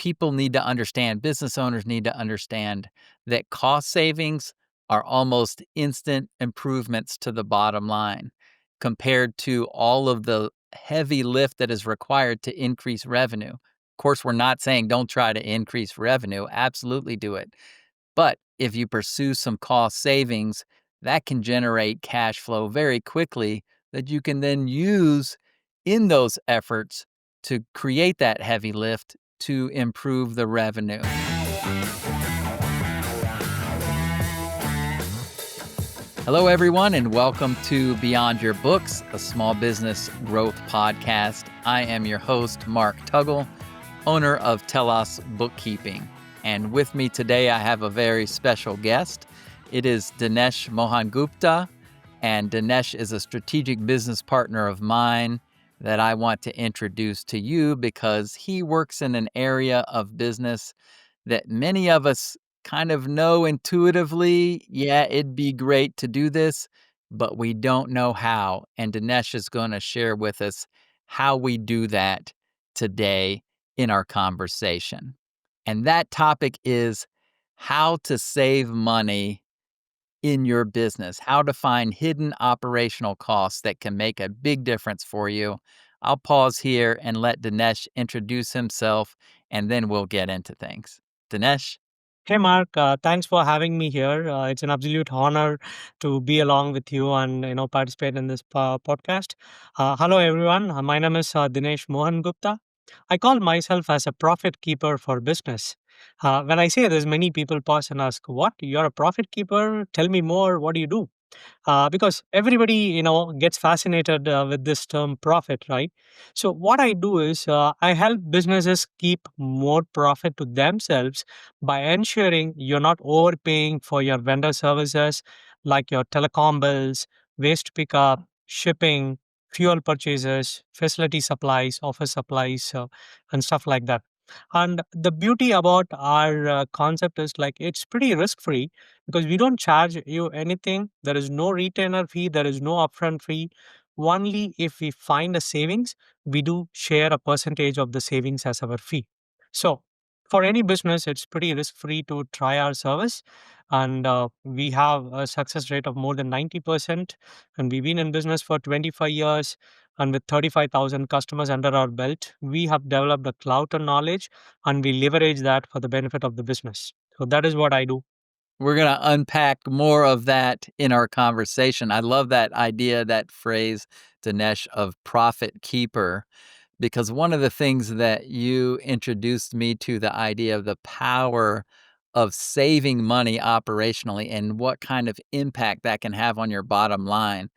people need to understand, business owners need to understand that cost savings are almost instant improvements to the bottom line compared to all of the heavy lift that is required to increase revenue. Of course, we're not saying don't try to increase revenue. Absolutely do it. But if you pursue some cost savings, that can generate cash flow very quickly that you can then use in those efforts to create that heavy lift to improve the revenue. Hello, everyone, and welcome to Beyond Your Books, a small business growth podcast. I am your host, Mark Tuggle, owner of Telos Bookkeeping. And with me today, I have a very special guest. It is Dinesh Mohangupta, and Dinesh is a strategic business partner of mine that I want to introduce to you because he works in an area of business that many of us kind of know intuitively, yeah, it'd be great to do this, but we don't know how. And Dinesh is going to share with us how we do that today in our conversation. And that topic is how to save money in your business, how to find hidden operational costs that can make a big difference for you. I'll pause here and let Dinesh introduce himself, and then we'll get into things. Dinesh? Hey, Mark. Thanks for having me here. It's an absolute honor to be along with you and participate in this podcast. Hello, everyone. My name is Dinesh Mohangupta. I call myself as a profit keeper for business. When I say this, many people pause and ask, "What? You're a profit keeper? Tell me more. What do you do?" Because everybody gets fascinated with this term profit, right? So what I do is I help businesses keep more profit to themselves by ensuring you're not overpaying for your vendor services like your telecom bills, waste pickup, shipping, fuel purchases, facility supplies, office supplies, and stuff like that. And the beauty about our concept is like it's pretty risk free because we don't charge you anything. There is no retainer fee, there is no upfront fee. Only if we find a savings, we do share a percentage of the savings as our fee. So, for any business, it's pretty risk free to try our service. And we have a success rate of more than 90%. And we've been in business for 25 years. And with 35,000 customers under our belt, we have developed a cloud of knowledge and we leverage that for the benefit of the business. So, that is what I do. We're going to unpack more of that in our conversation. I love that idea, that phrase, Dinesh, of profit keeper, because one of the things that you introduced me to the idea of the power of saving money operationally and what kind of impact that can have on your bottom line.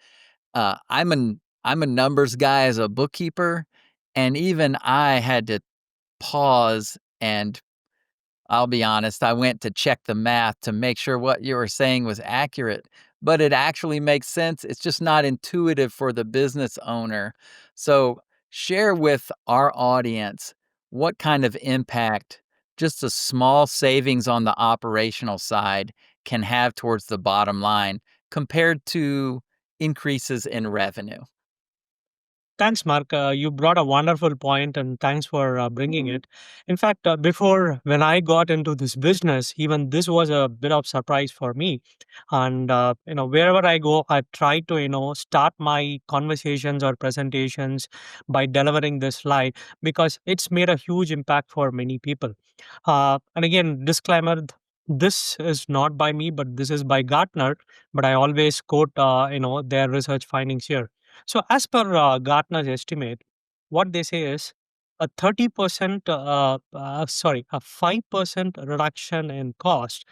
I'm a numbers guy as a bookkeeper, and even I had to pause and I'll be honest, I went to check the math to make sure what you were saying was accurate, but it actually makes sense. It's just not intuitive for the business owner. So, share with our audience what kind of impact just a small savings on the operational side can have towards the bottom line compared to increases in revenue. Thanks, Mark. You brought a wonderful point, and thanks for bringing it. In fact, before when I got into this business, even this was a bit of surprise for me. And wherever I go, I try to start my conversations or presentations by delivering this slide because it's made a huge impact for many people. And again, disclaimer: this is not by me, but this is by Gartner. But I always quote, their research findings here. So, as per Gartner's estimate, what they say is a 30%, a 5% reduction in cost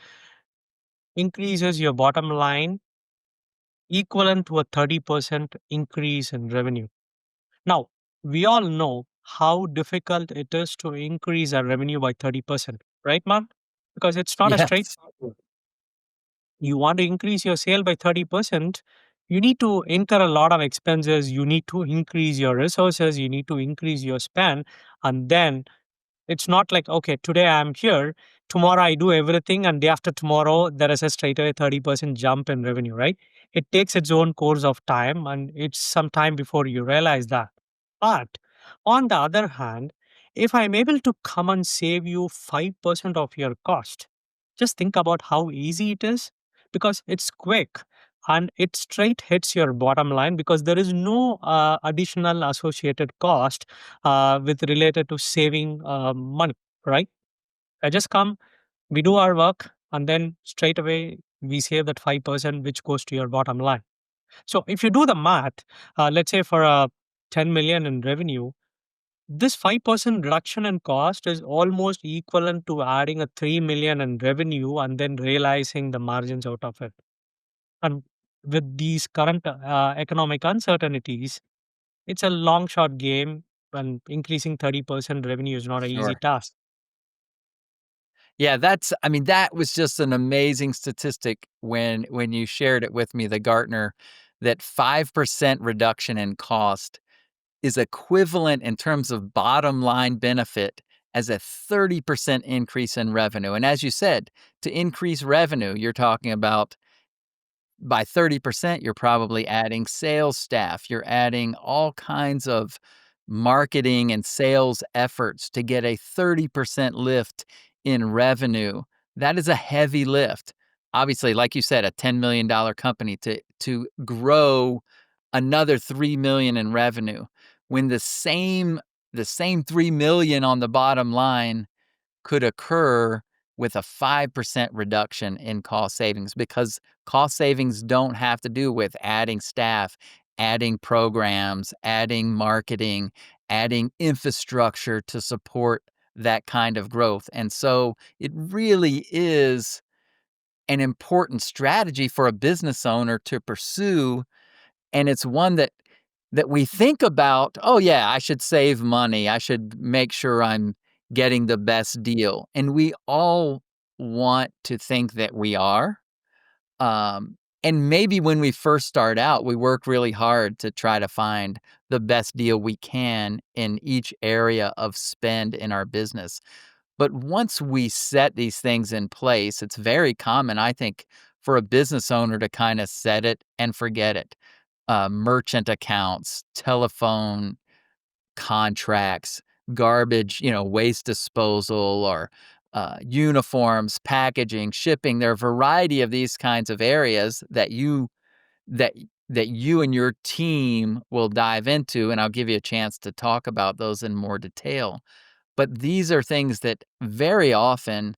increases your bottom line equivalent to a 30% increase in revenue. Now, we all know how difficult it is to increase our revenue by 30%, right, Mark? Because it's not a straight Yes. you want to increase your sale by 30%, you need to incur a lot of expenses. You need to increase your resources. You need to increase your spend. And then it's not like, okay, today I'm here, tomorrow I do everything, and day after tomorrow, there is a straight away 30% jump in revenue, right? It takes its own course of time, and it's some time before you realize that. But on the other hand, If I'm able to come and save you 5% of your cost, just think about how easy it is, because it's quick and it straight hits your bottom line, because there is no additional associated cost with related to saving money, right? I just come, we do our work, and then straight away we save that 5% which goes to your bottom line. So if you do the math, let's say for a 10 million in revenue, this 5% reduction in cost is almost equivalent to adding a 3 million in revenue and then realizing the margins out of it. And with these current economic uncertainties, it's a long shot game, and increasing 30% revenue is not an easy Sure. task. Yeah, I mean, that was just an amazing statistic when you shared it with me, the Gartner, that 5% reduction in cost is equivalent in terms of bottom line benefit as a 30% increase in revenue. And as you said, to increase revenue, you're talking about by 30%, you're probably adding sales staff. You're adding all kinds of marketing and sales efforts to get a 30% lift in revenue. That is a heavy lift. Obviously, like you said, a $10 million company to grow another 3 million in revenue when the same 3 million on the bottom line could occur with a 5% reduction in cost savings, because cost savings don't have to do with adding staff, adding programs, adding marketing, adding infrastructure to support that kind of growth. And so it really is an important strategy for a business owner to pursue, and it's one that we think about, "Oh, yeah, I should save money. I should make sure I'm getting the best deal." And we all want to think that we are. And maybe when we first start out, we work really hard to try to find the best deal we can in each area of spend in our business. But once we set these things in place, it's very common, I think, for a business owner to kind of set it and forget it. Merchant accounts, telephone contracts, garbage, waste disposal, or uniforms, packaging, shipping. There are a variety of these kinds of areas that that you and your team will dive into, and I'll give you a chance to talk about those in more detail. But these are things that very often,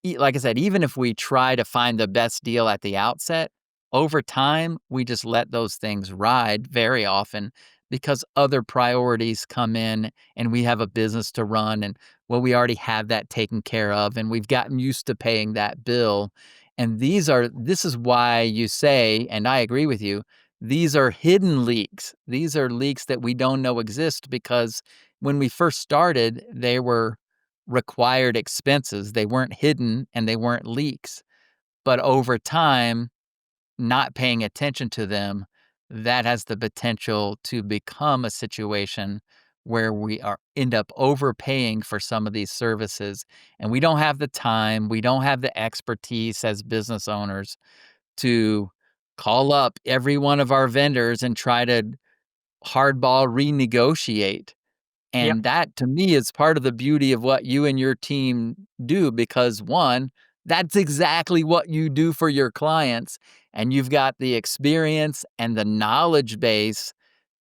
like I said, even if we try to find the best deal at the outset, over time, we just let those things ride very often because other priorities come in and we have a business to run, and well, we already have that taken care of and we've gotten used to paying that bill. And this is why you say, and I agree with you, these are hidden leaks. These are leaks that we don't know exist because when we first started, they were required expenses. They weren't hidden and they weren't leaks. But over time, not paying attention to them, that has the potential to become a situation where we are end up overpaying for some of these services. And we don't have the time, we don't have the expertise as business owners to call up every one of our vendors and try to hardball renegotiate. Yeah. And that, to me, is part of the beauty of what you and your team do because, one, that's exactly what you do for your clients, and you've got the experience and the knowledge base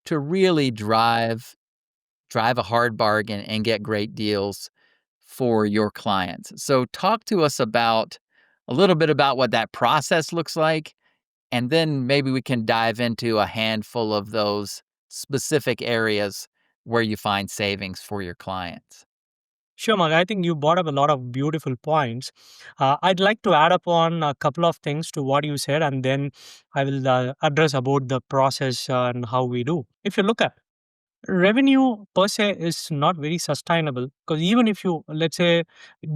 to really drive a hard bargain and get great deals for your clients. So talk to us about a little bit about what that process looks like, and then maybe we can dive into a handful of those specific areas where you find savings for your clients. Sure, Mark. I think you brought up a lot of beautiful points. I'd like to add up on a couple of things to what you said, and then I will address about the process and how we do. If you look at revenue per se is not very sustainable, because even if you, let's say,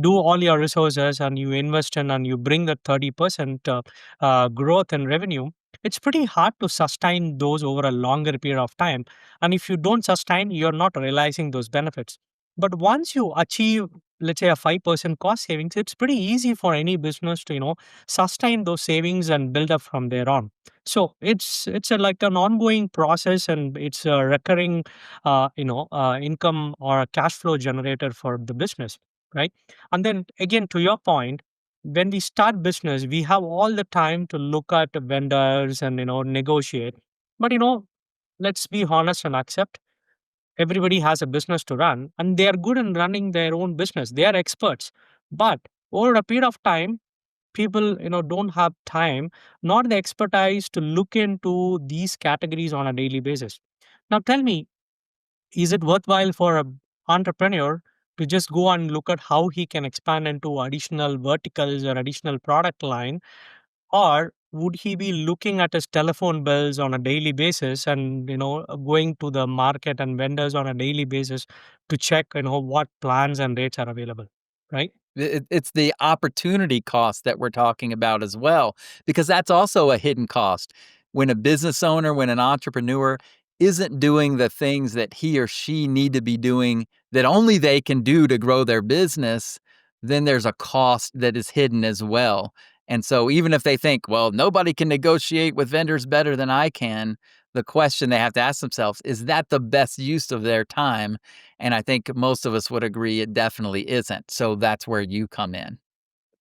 do all your resources and you invest in and you bring that 30% growth in revenue, it's pretty hard to sustain those over a longer period of time. And if you don't sustain, you're not realizing those benefits. But once you achieve, let's say a 5% cost savings, it's pretty easy for any business to, sustain those savings and build up from there on. So like an ongoing process, and it's a recurring, income or a cash flow generator for the business, right? And then again, to your point, when we start business, we have all the time to look at vendors and negotiate. But let's be honest and accept everybody has a business to run, and they are good in running their own business. They are experts. But over a period of time, people don't have time nor the expertise to look into these categories on a daily basis. Now tell me, is it worthwhile for a entrepreneur to just go and look at how he can expand into additional verticals or additional product line, or would he be looking at his telephone bills on a daily basis and going to the market and vendors on a daily basis to check what plans and rates are available, right? It's the opportunity cost that we're talking about as well, because that's also a hidden cost. When a business owner, when an entrepreneur isn't doing the things that he or she need to be doing that only they can do to grow their business, then there's a cost that is hidden as well. And so even if they think, well, nobody can negotiate with vendors better than I can, the question they have to ask themselves, is that the best use of their time? And I think most of us would agree it definitely isn't. So that's where you come in.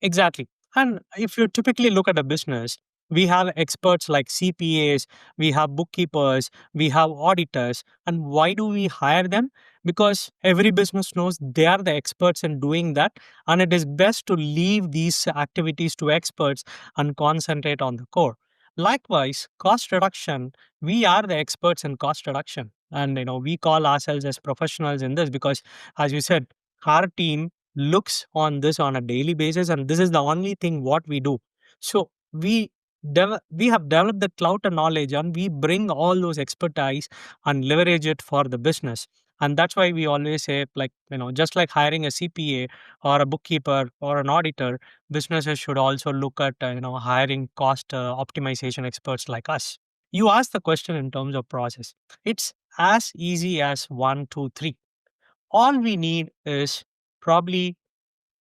Exactly. And if you typically look at a business, we have experts like CPAs, we have bookkeepers, we have auditors. And why do we hire them? Because every business knows they are the experts in doing that. And it is best to leave these activities to experts and concentrate on the core. Likewise, cost reduction, we are the experts in cost reduction. And we call ourselves as professionals in this because, as you said, our team looks on this on a daily basis, and this is the only thing what we do. So we have developed the clout and knowledge, and we bring all those expertise and leverage it for the business. And that's why we always say, like, just like hiring a CPA or a bookkeeper or an auditor, businesses should also look at hiring cost optimization experts like us. You asked the question in terms of process. It's as easy as 1, 2, 3. All we need is probably,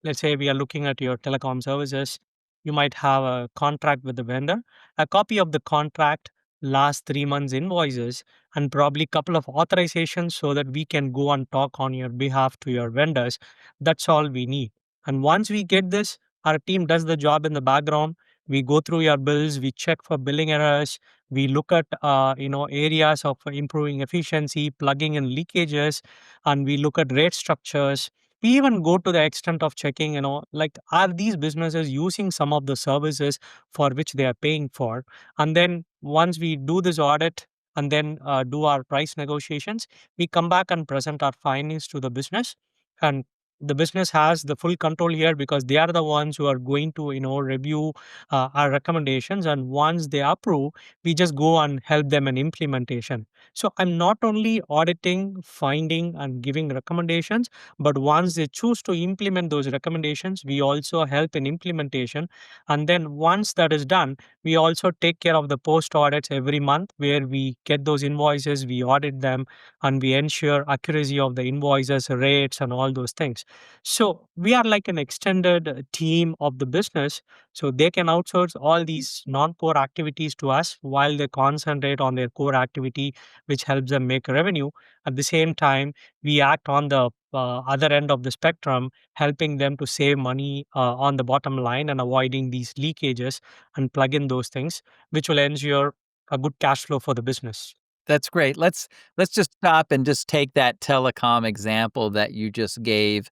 let's say we are looking at your telecom services, you might have a contract with the vendor, a copy of the contract, last 3 months invoices, and probably couple of authorizations so that we can go and talk on your behalf to your vendors. That's all we need. And once we get this, our team does the job in the background. We go through your bills, we check for billing errors, we look at areas of improving efficiency, plugging in leakages, and we look at rate structures. We even go to the extent of checking, like, are these businesses using some of the services for which they are paying for? And then once we do this audit and then do our price negotiations, we come back and present our findings to the business. And the business has the full control here because they are the ones who are going to review our recommendations, and once they approve, we just go and help them in implementation. So I'm not only auditing, finding, and giving recommendations, but once they choose to implement those recommendations, we also help in implementation. And then once that is done, we also take care of the post audits every month where we get those invoices, we audit them, and we ensure accuracy of the invoices, rates, and all those things. So we are like an extended team of the business. So they can outsource all these non core activities to us while they concentrate on their core activity, which helps them make revenue. At the same time, we act on the other end of the spectrum, helping them to save money on the bottom line and avoiding these leakages and plug in those things, which will ensure a good cash flow for the business. That's great. Let's just stop and just take that telecom example that you just gave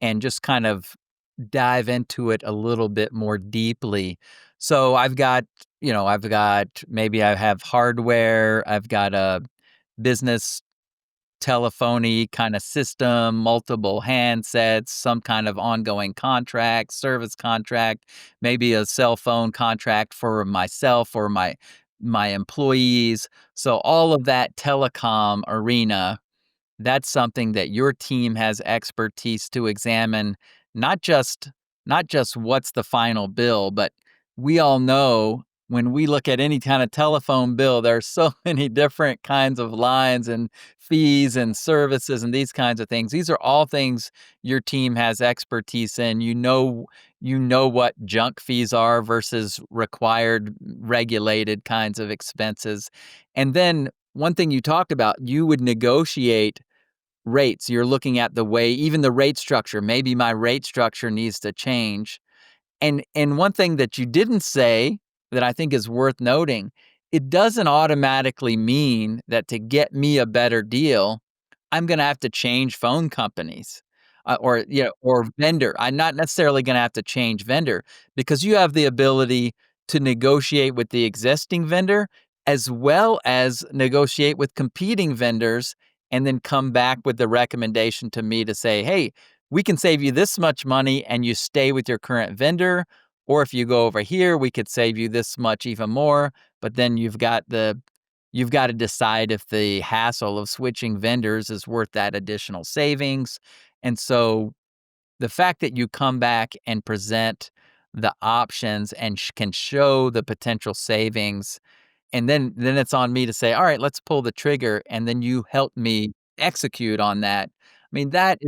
and just kind of dive into it a little bit more deeply. So I've got maybe I have hardware, I've got a business telephony kind of system, multiple handsets, some kind of ongoing contract, service contract, maybe a cell phone contract for myself or my employees. So all of that telecom arena, that's something that your team has expertise to examine, not just what's the final bill, but we all know when we look at any kind of telephone bill, there are so many different kinds of lines and fees and services and these kinds of things. These are all things your team has expertise in. You know what junk fees are versus required regulated kinds of expenses. And then one thing you talked about, you would negotiate rates. You're looking at the way, even the rate structure. Maybe my rate structure needs to change. And one thing that you didn't say that I think is worth noting, it doesn't automatically mean that to get me a better deal, I'm gonna have to change phone companies, or vendor. I'm not necessarily gonna have to change vendor because you have the ability to negotiate with the existing vendor as well as negotiate with competing vendors and then come back with the recommendation to me to say, "Hey, we can save you this much money and you stay with your current vendor. Or if you go over here, we could save you this much even more. But then you've got to decide if the hassle of switching vendors is worth that additional savings." And so the fact that you come back and present the options and can show the potential savings, and then it's on me to say, all right, let's pull the trigger. And then you help me execute on that. I mean, that's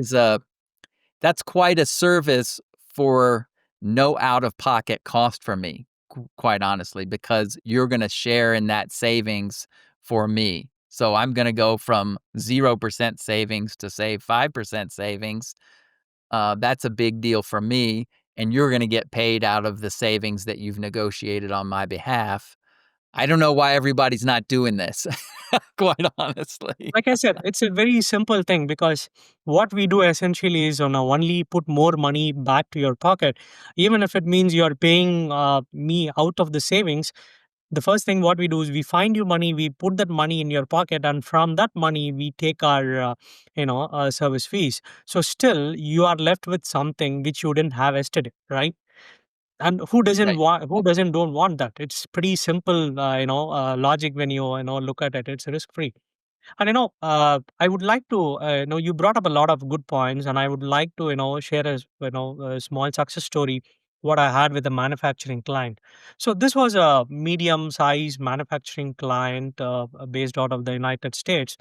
quite a service for no out-of-pocket cost for me, quite honestly, because you're gonna share in that savings for me. So I'm gonna go from 0% savings to, say, 5% savings. That's a big deal for me, and you're gonna get paid out of the savings that you've negotiated on my behalf. I don't know why everybody's not doing this, quite honestly. Like I said, it's a very simple thing because what we do essentially is only put more money back to your pocket, even if it means you're paying me out of the savings. The first thing what we do is we find you money, we put that money in your pocket, and from that money we take our service fees. So still you are left with something which you didn't have yesterday, right? And Right. who doesn't don't want that? It's pretty simple, logic when you look at it. It's risk free. And I would like to, you brought up a lot of good points, and I would like to, share a small success story what I had with a manufacturing client. So this was a medium-sized manufacturing client based out of the United States.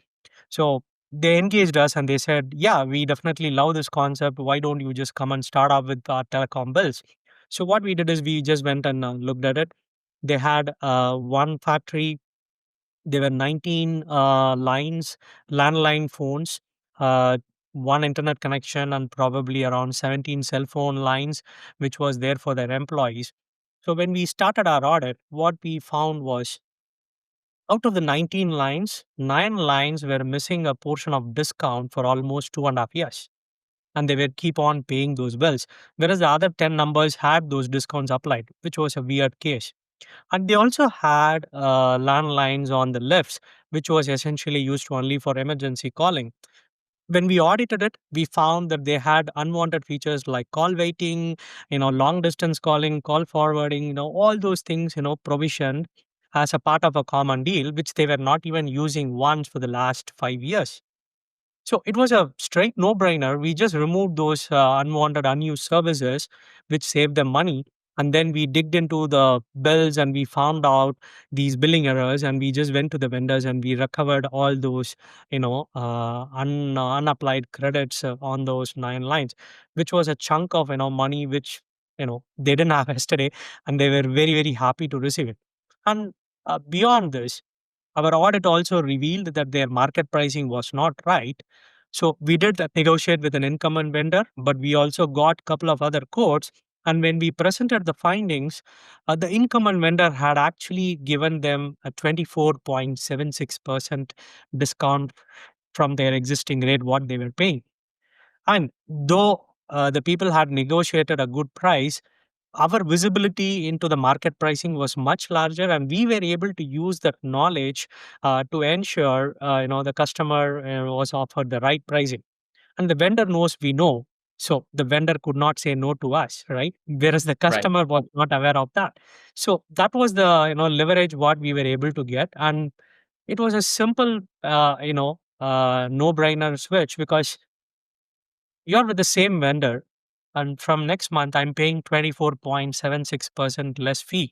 So they engaged us and they said, "Yeah, we definitely love this concept. Why don't you just come and start off with our telecom bills?" So what we did is we just went and looked at it. They had one factory. There were 19 lines, landline phones, uh, one internet connection, and probably around 17 cell phone lines, which was there for their employees. So when we started our audit, what we found was out of the 19 lines, 9 lines were missing a portion of discount for almost 2.5 years. And they were keep on paying those bills. Whereas the other 10 numbers had those discounts applied, which was a weird case. And they also had landlines on the lifts, which was essentially used only for emergency calling. When we audited it, we found that they had unwanted features like call waiting, long distance calling, call forwarding, all those things, provisioned as a part of a common deal, which they were not even using once for the last 5 years. So it was a straight no brainer. We just removed those unwanted, unused services, which saved them money. And then we digged into the bills and we found out these billing errors. And we just went to the vendors and we recovered all those, unapplied credits on those 9 lines, which was a chunk of, money which, they didn't have yesterday. And they were very, very happy to receive it. And beyond this, our audit also revealed that their market pricing was not right. So we did negotiate with an incumbent vendor, but we also got a couple of other quotes. And when we presented the findings, the incumbent vendor had actually given them a 24.76% discount from their existing rate, what they were paying. And though the people had negotiated a good price, our visibility into the market pricing was much larger, and we were able to use that knowledge to ensure the customer was offered the right pricing, and the vendor knows we know, so the vendor could not say no to us, right? Whereas the Right. customer was not aware of that. So that was the leverage what we were able to get, and it was a simple no brainer switch because you're with the same vendor, and from next month, I'm paying 24.76% less fee.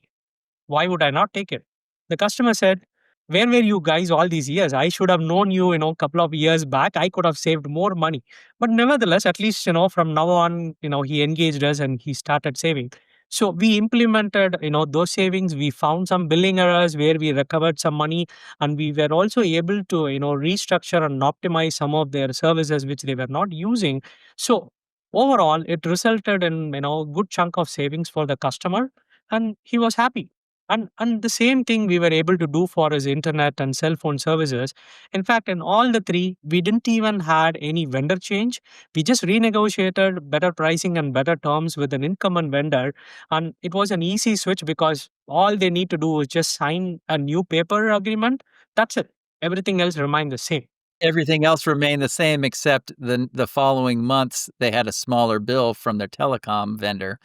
Why would I not take it? The customer said, where were you guys all these years? I should have known you, a couple of years back. I could have saved more money. But nevertheless, at least, from now on, he engaged us and he started saving. So we implemented, those savings. We found some billing errors where we recovered some money, and we were also able to, restructure and optimize some of their services which they were not using. So overall, it resulted in, good chunk of savings for the customer, and he was happy. And the same thing we were able to do for his internet and cell phone services. In fact, in all the three, we didn't even had any vendor change. We just renegotiated better pricing and better terms with an incumbent vendor, and it was an easy switch because all they need to do is just sign a new paper agreement. That's it. Everything else remained the same. Everything else remained the same except the following months, they had a smaller bill from their telecom vendor,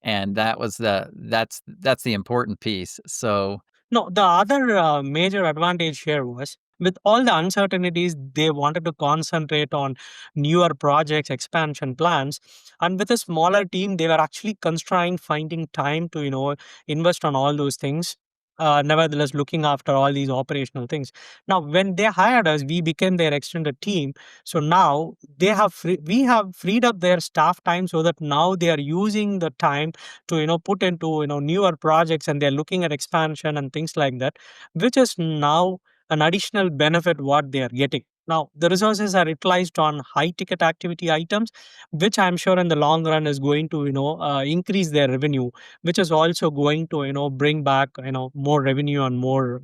and that's the important piece. So No, the other major advantage here was with all the uncertainties, they wanted to concentrate on newer projects, expansion plans. And with a smaller team, they were actually constrained finding time to, invest on all those things. Nevertheless, looking after all these operational things. Now, when they hired us, we became their extended team. So now we have freed up their staff time so that now they are using the time to put into newer projects, and they're looking at expansion and things like that, which is now an additional benefit what they are getting. Now the resources are utilized on high ticket activity items, which I'm sure in the long run is going to increase their revenue, which is also going to bring back more revenue and more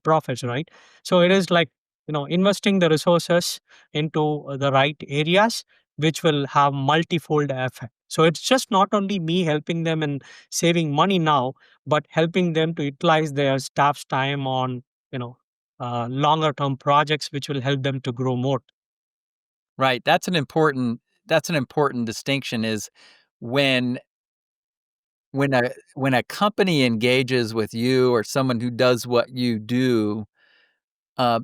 profits, right? So it is like investing the resources into the right areas, which will have multifold effect. So it's just not only me helping them in saving money now, but helping them to utilize their staff's time on, you know, longer term projects, which will help them to grow more. right, that's an important distinction is when when a company engages with you or someone who does what you do,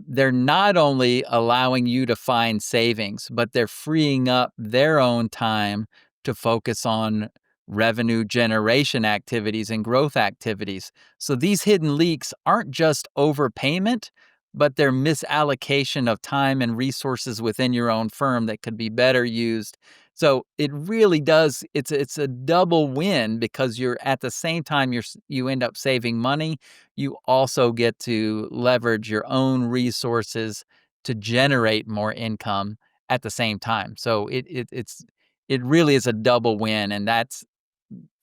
they're not only allowing you to find savings, but they're freeing up their own time to focus on revenue generation activities and growth activities. So these hidden leaks aren't just overpayment, but they're misallocation of time and resources within your own firm that could be better used. So it really does, it's a double win because you're at the same time you end up saving money, you also get to leverage your own resources to generate more income at the same time. So it really is a double win, and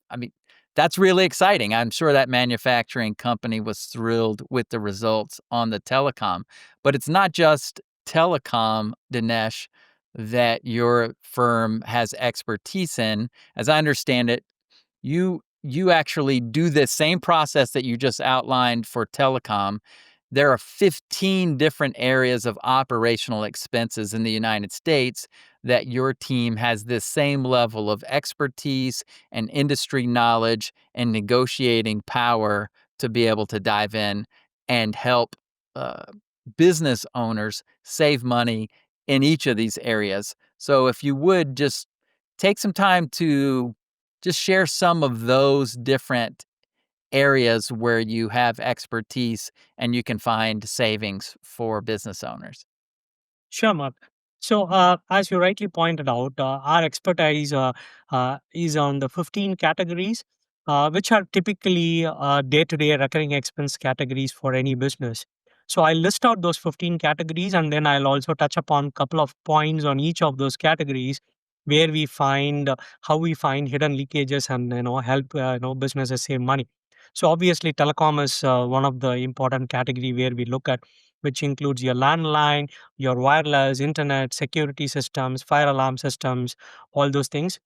I mean, that's really exciting. I'm sure that manufacturing company was thrilled with the results on the telecom. But it's not just telecom, Dinesh, that your firm has expertise in. As I understand it, you actually do this same process that you just outlined for telecom. There are 15 different areas of operational expenses in the United States that your team has this same level of expertise and industry knowledge and negotiating power to be able to dive in and help uh, business owners save money in each of these areas. So if you would just take some time to just share some of those different areas where you have expertise and you can find savings for business owners. Sure, Mark. So, as you rightly pointed out, our expertise is on the 15 categories, which are typically day to day recurring expense categories for any business. So, I'll list out those 15 categories, and then I'll also touch upon a couple of points on each of those categories where we find how we find hidden leakages and help businesses save money. So obviously telecom is one of the important category where we look at, which includes your landline, your wireless, internet, security systems, fire alarm systems, all those things.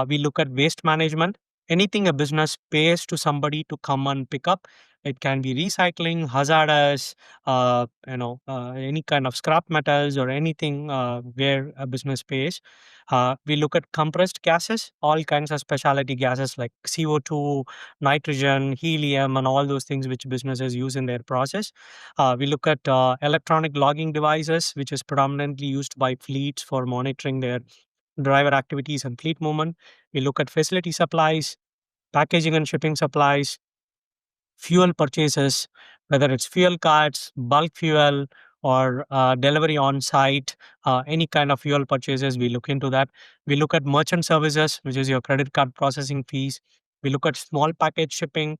We look at waste management. Anything a business pays to somebody to come and pick up. It can be recycling, hazardous, any kind of scrap metals or anything where a business pays. We look at compressed gases, all kinds of specialty gases like CO2, nitrogen, helium, and all those things which businesses use in their process. We look at electronic logging devices, which is predominantly used by fleets for monitoring their driver activities and fleet movement. We look at facility supplies, packaging and shipping supplies, fuel purchases, whether it's fuel cards, bulk fuel, or delivery on site, any kind of fuel purchases, we look into that. We look at merchant services, which is your credit card processing fees. We look at small package shipping,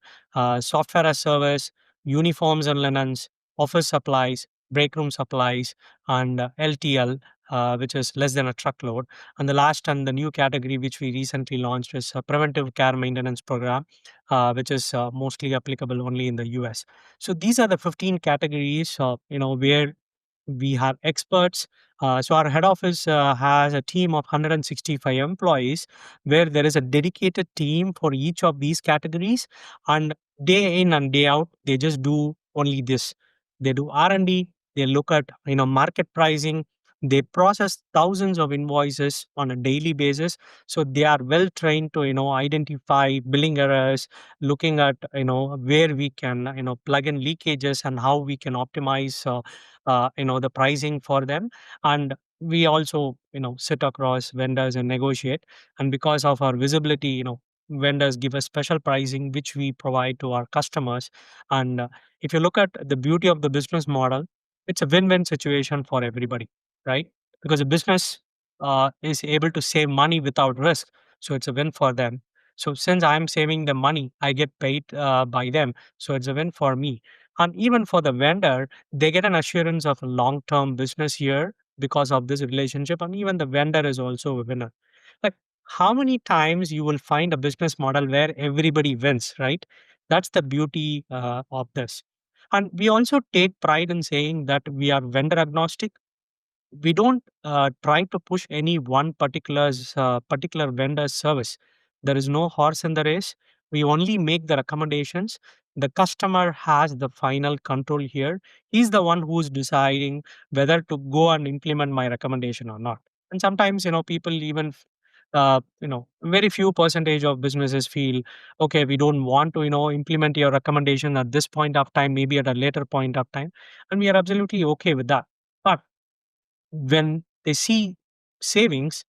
software as service, uniforms and linens, office supplies, break room supplies, and LTL, which is less than a truckload. And the last and the new category which we recently launched is a preventive care maintenance program, which is mostly applicable only in the US. So these are the 15 categories, where we have experts. So our head office has a team of 165 employees, where there is a dedicated team for each of these categories, and day in and day out, they just do only this. They do R&D. They look at market pricing. They process thousands of invoices on a daily basis, so they are well trained to identify billing errors, looking at where we can plug in leakages and how we can optimize the pricing for them. And we also sit across vendors and negotiate. And because of our visibility, vendors give us special pricing which we provide to our customers. And if you look at the beauty of the business model, it's a win-win situation for everybody, right? Because a business is able to save money without risk, so it's a win for them. So since I'm saving the money, I get paid by them, so it's a win for me. And even for the vendor, they get an assurance of a long-term business here because of this relationship, and even the vendor is also a winner. Like, how many times you will find a business model where everybody wins, right? That's the beauty of this. And we also take pride in saying that we are vendor agnostic. We don't try to push any one particular vendor's service. There is no horse in the race. We only make the recommendations. The customer has the final control here. He's the one who's deciding whether to go and implement my recommendation or not. And sometimes people even very few percentage of businesses feel, okay, we don't want to implement your recommendation at this point of time, maybe at a later point of time, and we are absolutely okay with that. But when they see savings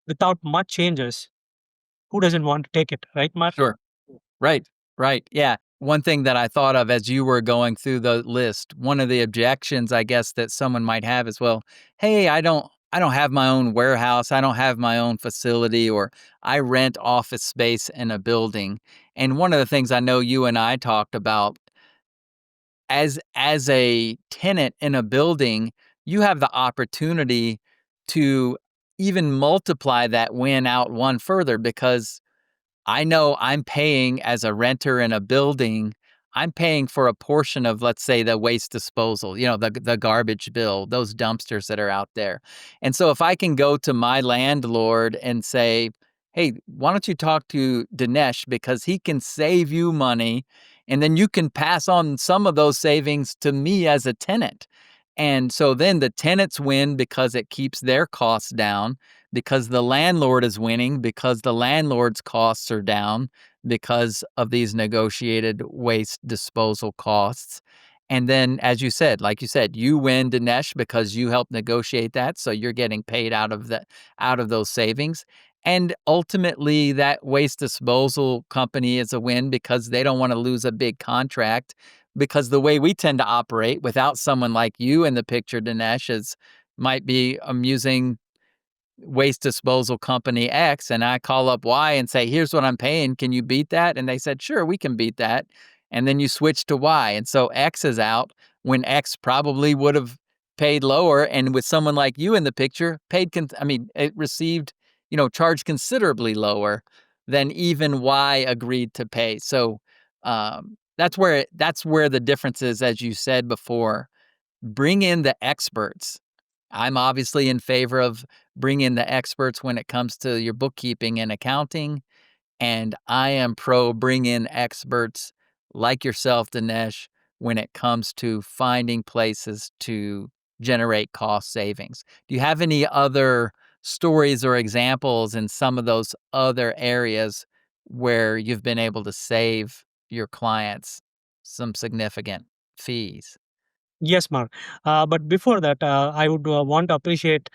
without much changes, who doesn't want to take it, right, Mark? Sure. Right. Right. Yeah. One thing that I thought of as you were going through the list, one of the objections I guess that someone might have is, well, hey, I don't have my own warehouse, I don't have my own facility, or I rent office space in a building. And one of the things I know you and I talked about, as a tenant in a building, you have the opportunity to even multiply that win out one further, because I know I'm paying as a renter in a building, I'm paying for a portion of, let's say, the waste disposal, the garbage bill, those dumpsters that are out there. And so if I can go to my landlord and say, hey, why don't you talk to Dinesh because he can save you money, and then you can pass on some of those savings to me as a tenant. And so then the tenants win because it keeps their costs down, because the landlord is winning, because the landlord's costs are down because of these negotiated waste disposal costs. And then, as you said, like you said, you win, Dinesh, because you helped negotiate that. So you're getting paid out of those savings. And ultimately, that waste disposal company is a win because they don't want to lose a big contract. Because the way we tend to operate without someone like you in the picture, Dinesh, is might be amusing waste disposal company X, and I call up Y and say, here's what I'm paying. Can you beat that? And they said, sure, we can beat that. And then you switch to Y. And so X is out when X probably would have paid lower. And with someone like you in the picture, it received, charged considerably lower than even Y agreed to pay. So that's where the difference is, as you said before. Bring in the experts. I'm obviously in favor of bringing in the experts when it comes to your bookkeeping and accounting. And I am pro bring in experts like yourself, Dinesh, when it comes to finding places to generate cost savings. Do you have any other stories or examples in some of those other areas where you've been able to save your clients some significant fees? Yes, Mark. But before that, I would want to appreciate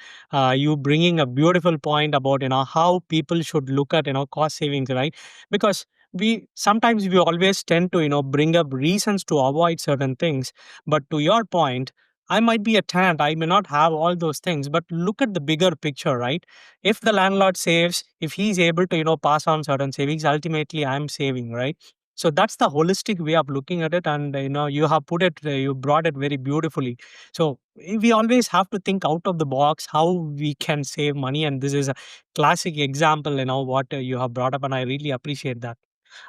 you bringing a beautiful point about how people should look at cost savings, right? Because we sometimes we always tend to bring up reasons to avoid certain things. But to your point, I might be a tenant, I may not have all those things, but look at the bigger picture, right? If the landlord saves, if he's able to pass on certain savings, ultimately I'm saving, right? So that's the holistic way of looking at it, and you have put it, you brought it very beautifully. So we always have to think out of the box how we can save money, and this is a classic example, what you have brought up, and I really appreciate that.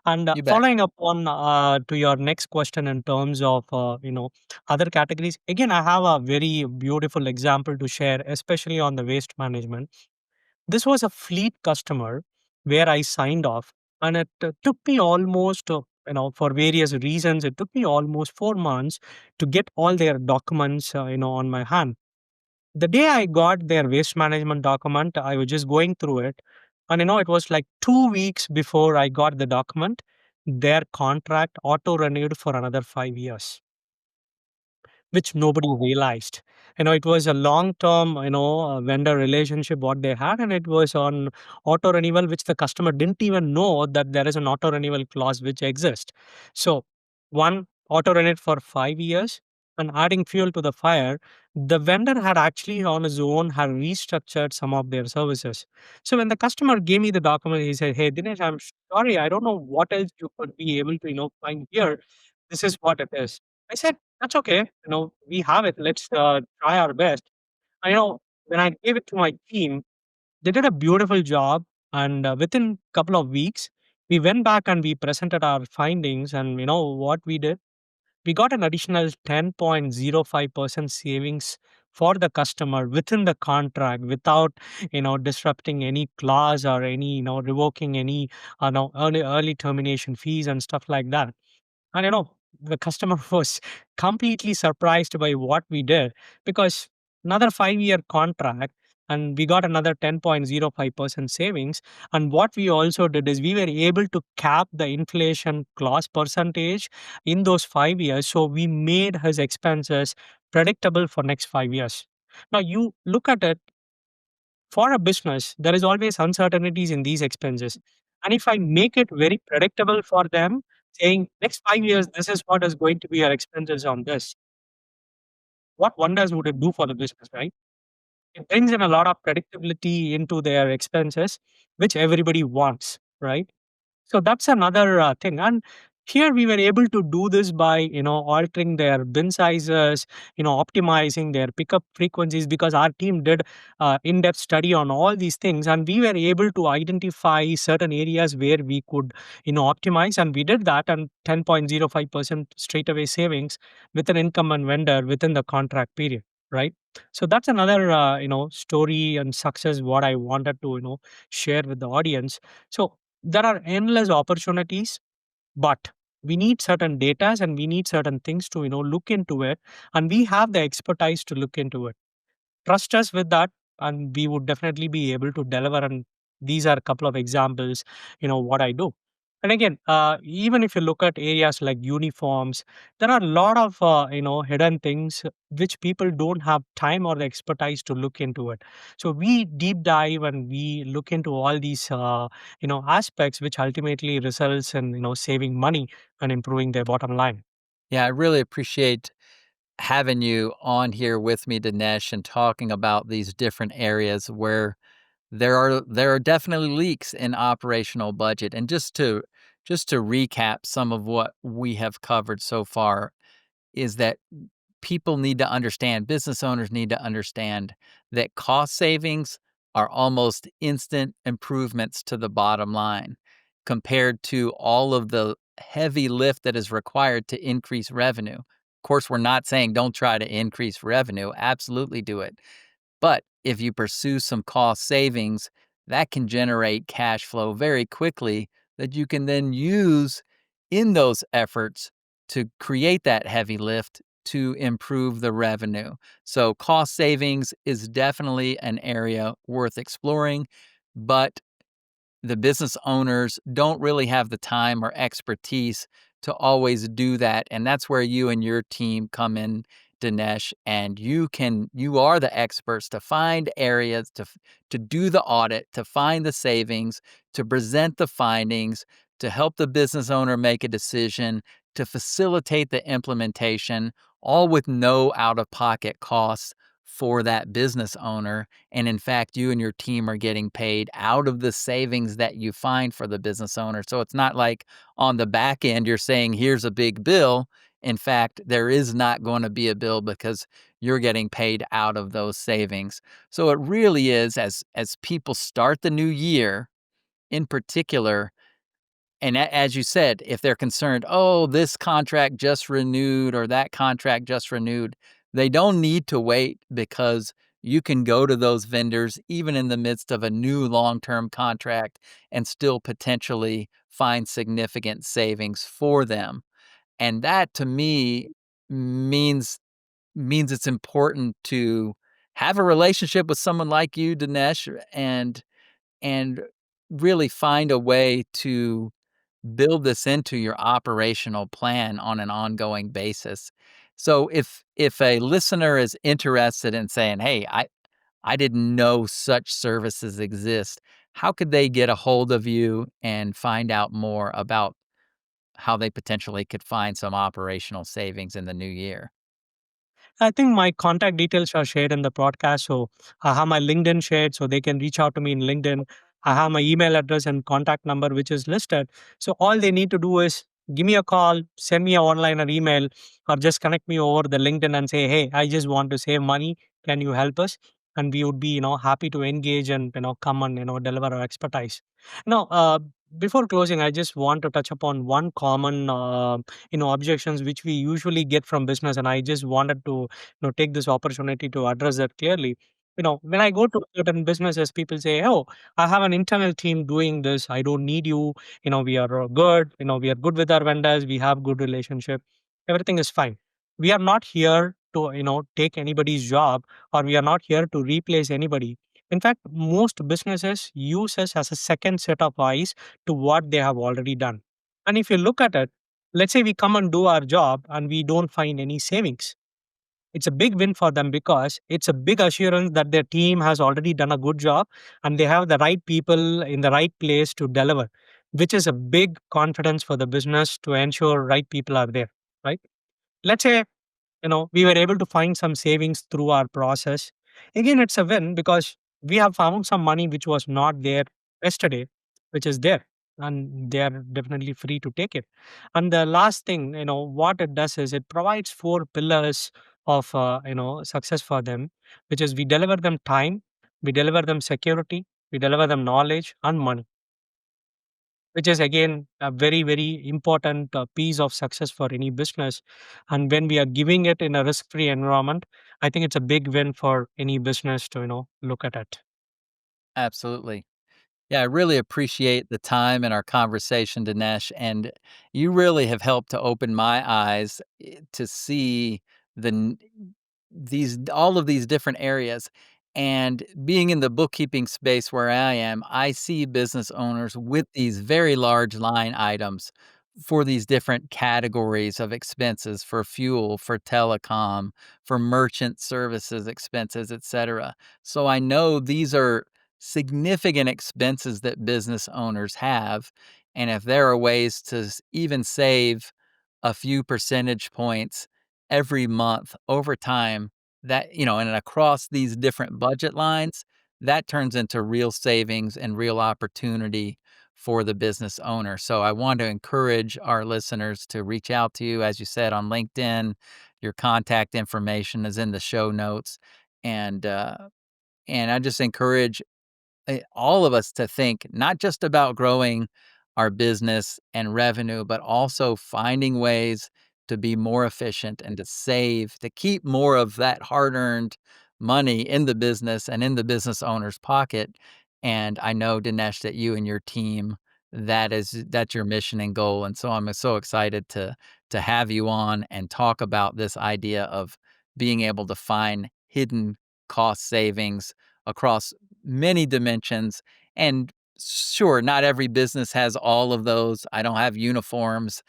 And You bet. following up on to your next question in terms of other categories, again, I have a very beautiful example to share, especially on the waste management. This was a fleet customer where I signed off, and it took me almost, for various reasons, it took me almost 4 months to get all their documents, on my hand. The day I got their waste management document, I was just going through it. And it was like 2 weeks before I got the document, their contract auto renewed for another 5 years, which nobody realized. It was a long term, vendor relationship what they had, and it was on auto renewal, which the customer didn't even know that there is an auto renewal clause which exists. So, one auto renewed for 5 years, and adding fuel to the fire, the vendor had actually on his own had restructured some of their services. So when the customer gave me the document, he said, "Hey Dinesh, I'm sorry, I don't know what else you could be able to find here. This is what it is." I said, "That's okay. We have it. Let's try our best." I when I gave it to my team, they did a beautiful job, and within couple of weeks, we went back and we presented our findings. And what we did, we got an additional 10.05% savings for the customer within the contract without disrupting any clause or any revoking any no, early termination fees and stuff like that. And the customer was completely surprised by what we did, because another 5-year contract, and we got another 10.05% savings. And what we also did is we were able to cap the inflation clause percentage in those 5 years. So we made his expenses predictable for next 5 years. Now you look at it, for a business, there is always uncertainties in these expenses. And if I make it very predictable for them, saying next 5 years, this is what is going to be your expenses on this, what wonders would it do for the business, right? It brings in a lot of predictability into their expenses, which everybody wants, right? So that's another thing. And here we were able to do this by, altering their bin sizes, optimizing their pickup frequencies, because our team did in-depth study on all these things, and we were able to identify certain areas where we could, optimize, and we did that, and 10.05% straight away savings with an incumbent vendor within the contract period, right? So that's another, story and success what I wanted to, share with the audience. So there are endless opportunities, but we need certain data and we need certain things to look into it, and we have the expertise to look into it. Trust us with that, and we would definitely be able to deliver. And these are a couple of examples, what I do. And again, even if you look at areas like uniforms, there are a lot of hidden things which people don't have time or the expertise to look into it. So we deep dive and we look into all these aspects, which ultimately results in saving money and improving their bottom line. Yeah, I really appreciate having you on here with me, Dinesh, and talking about these different areas where there are definitely leaks in operational budget. And just to recap some of what we have covered so far is that people need to understand, business owners need to understand that cost savings are almost instant improvements to the bottom line compared to all of the heavy lift that is required to increase revenue. Of course, we're not saying don't try to increase revenue, absolutely do it. But if you pursue some cost savings, that can generate cash flow very quickly that you can then use in those efforts to create that heavy lift to improve the revenue. So, cost savings is definitely an area worth exploring, but the business owners don't really have the time or expertise to always do that. And that's where you and your team come in, Dinesh, and you are the experts to find areas to do the audit, to find the savings, to present the findings, to help the business owner make a decision, to facilitate the implementation, all with no out of pocket costs for that business owner. And in fact, you and your team are getting paid out of the savings that you find for the business owner. So it's not like on the back end, you're saying, here's a big bill. In fact, there is not going to be a bill because you're getting paid out of those savings. So it really is, as people start the new year in particular, and as you said, if they're concerned, oh, this contract just renewed or that contract just renewed, they don't need to wait, because you can go to those vendors even in the midst of a new long-term contract and still potentially find significant savings for them. And that, to me, means it's important to have a relationship with someone like you, Dinesh, and really find a way to build this into your operational plan on an ongoing basis. So if a listener is interested in saying, "Hey, I didn't know such services exist," how could they get a hold of you and find out more about how they potentially could find some operational savings in the new year? I think my contact details are shared in the podcast. So I have my LinkedIn shared so they can reach out to me in LinkedIn. I have my email address and contact number, which is listed. So all they need to do is give me a call, send me a online or email, or just connect me over the LinkedIn and say, hey, I just want to save money. Can you help us? And we would be, happy to engage and, come and, deliver our expertise. Now, before closing, I just want to touch upon one common, objections which we usually get from business, and I just wanted to take this opportunity to address that clearly. When I go to certain businesses, people say, oh, I have an internal team doing this, I don't need you. We are good. We are good with our vendors, we have good relationship, everything is fine. We are not here to take anybody's job, or we are not here to replace anybody. In fact, most businesses use us as a second set of eyes to what they have already done. And if you look at it, let's say we come and do our job and we don't find any savings. It's a big win for them, because it's a big assurance that their team has already done a good job and they have the right people in the right place to deliver, which is a big confidence for the business to ensure right people are there, right? Let's say we were able to find some savings through our process. Again, it's a win, because we have found some money which was not there yesterday, which is there, and they are definitely free to take it. And the last thing, what it does is it provides four pillars of success for them, which is we deliver them time, we deliver them security, we deliver them knowledge and money, which is again a very very important piece of success for any business. And when we are giving it in a risk free environment, I think it's a big win for any business to look at it. Absolutely. Yeah, I really appreciate the time in our conversation, Dinesh, and you really have helped to open my eyes to see the these all of these different areas. And being in the bookkeeping space where I am, I see business owners with these very large line items for these different categories of expenses, for fuel, for telecom, for merchant services expenses, etc. So I know these are significant expenses that business owners have. And if there are ways to even save a few percentage points every month over time, that, and across these different budget lines, that turns into real savings and real opportunity for the business owner. So I want to encourage our listeners to reach out to you, as you said, on LinkedIn. Your contact information is in the show notes. And, and I just encourage all of us to think not just about growing our business and revenue, but also finding ways to be more efficient and to save, to keep more of that hard earned money in the business and in the business owner's pocket. And I know, Dinesh, that you and your team, that's your mission and goal. And so I'm so excited to have you on and talk about this idea of being able to find hidden cost savings across many dimensions. And sure, not every business has all of those. I don't have uniforms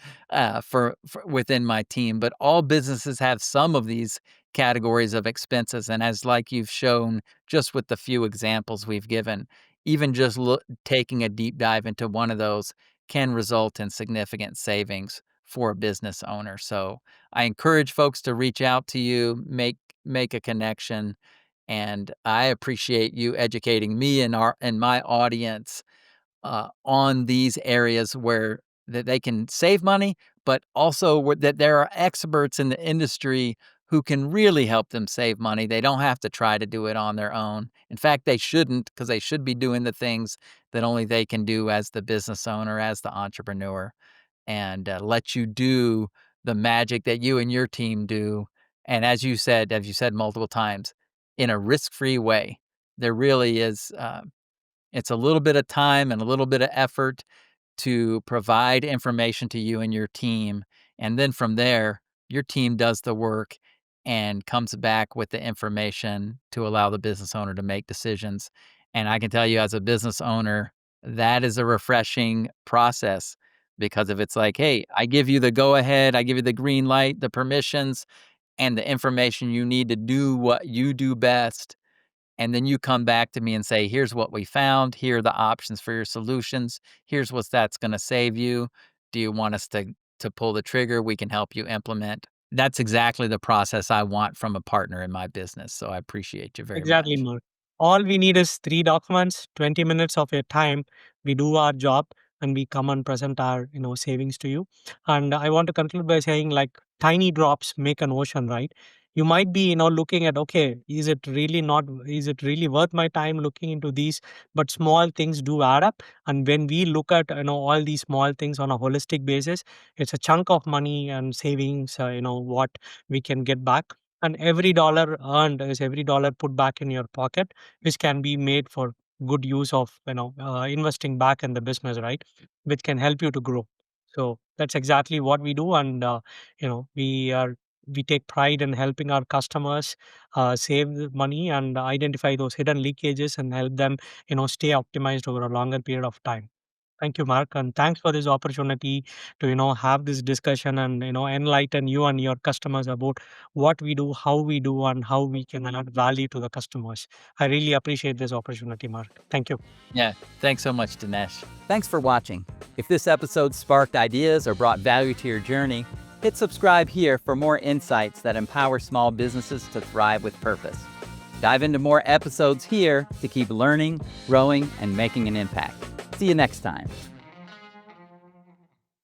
for within my team, but all businesses have some of these categories of expenses. And as like you've shown, just with the few examples we've given, even just taking a deep dive into one of those can result in significant savings for a business owner. So I encourage folks to reach out to you, make a connection, and I appreciate you educating me and my audience on these areas where that they can save money, but also that there are experts in the industry who can really help them save money. They don't have to try to do it on their own. In fact, they shouldn't, because they should be doing the things that only they can do as the business owner, as the entrepreneur, and let you do the magic that you and your team do. And as you said multiple times, in a risk-free way. There really is. It's a little bit of time and a little bit of effort to provide information to you and your team. And then from there, your team does the work and comes back with the information to allow the business owner to make decisions. And I can tell you, as a business owner, that is a refreshing process, because if it's like, hey, I give you the go ahead, I give you the green light, the permissions, and the information you need to do what you do best, and then you come back to me and say, here's what we found. Here are the options for your solutions. Here's what that's going to save you. Do you want us to pull the trigger? We can help you implement. That's exactly the process I want from a partner in my business. So I appreciate you very Exactly, much. Mark. All we need is three documents, 20 minutes of your time. We do our job and we come and present our, savings to you. And I want to conclude by saying, like, tiny drops make an ocean, right? You might be, looking at, okay, is it really worth my time looking into these? But small things do add up. And when we look at, all these small things on a holistic basis, it's a chunk of money and savings, what we can get back, and every dollar earned is every dollar put back in your pocket, which can be made for good use of, investing back in the business, right, which can help you to grow. So that's exactly what we do. And we take pride in helping our customers save the money and identify those hidden leakages and help them, stay optimized over a longer period of time. Thank you, Mark, and thanks for this opportunity to have this discussion and enlighten you and your customers about what we do, how we do, and how we can add value to the customers. I really appreciate this opportunity, Mark. Thank you. Yeah. Thanks so much, Dinesh. Thanks for watching. If this episode sparked ideas or brought value to your journey, hit subscribe here for more insights that empower small businesses to thrive with purpose. Dive into more episodes here to keep learning, growing, and making an impact. See you next time.